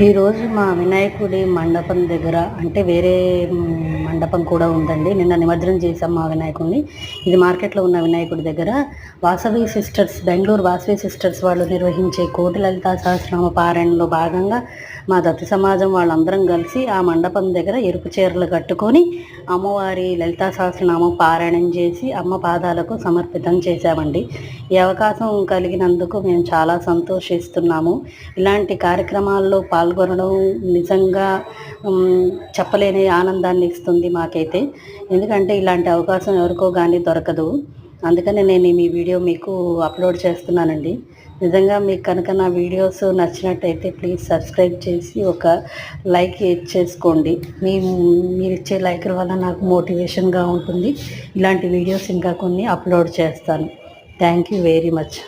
ఈరోజు మా వినాయకుడి మండపం దగ్గర అంటే వేరే మండపం కూడా ఉందండి. నిన్న నిమజ్జనం చేసాం మా వినాయకుడిని. ఇది మార్కెట్లో ఉన్న వినాయకుడి దగ్గర వాసవి సిస్టర్స్, బెంగళూరు వాసవి సిస్టర్స్ వాళ్ళు నిర్వహించే కోటి లలితా సహస్రనామ పారాయణలో భాగంగా మా దత్త సమాజం వాళ్ళందరం కలిసి ఆ మండపం దగ్గర ఎరుపు చీరలు కట్టుకొని అమ్మవారి లలితా సహస్రనామం పారాయణం చేసి అమ్మ పాదాలకు సమర్పితం చేశామండి. ఈ అవకాశం కలిగినందుకు మేము చాలా సంతోషిస్తున్నాము. ఇలాంటి కార్యక్రమాల్లో పాల్గొనడం నిజంగా చెప్పలేని ఆనందాన్ని ఇస్తుంది మాకైతే. ఎందుకంటే ఇలాంటి అవకాశం ఎవరికో కానీ దొరకదు. అందుకని నేను మీ వీడియో మీకు అప్లోడ్ చేస్తున్నానండి. నిజంగా మీకు కనుక నా వీడియోస్ నచ్చినట్టయితే ప్లీజ్ సబ్స్క్రైబ్ చేసి ఒక లైక్ చేసుకోండి. మీరు ఇచ్చే లైక్ల వల్ల నాకు మోటివేషన్గా ఉంటుంది. ఇలాంటి వీడియోస్ ఇంకా కొన్ని అప్లోడ్ చేస్తాను. Thank you very much.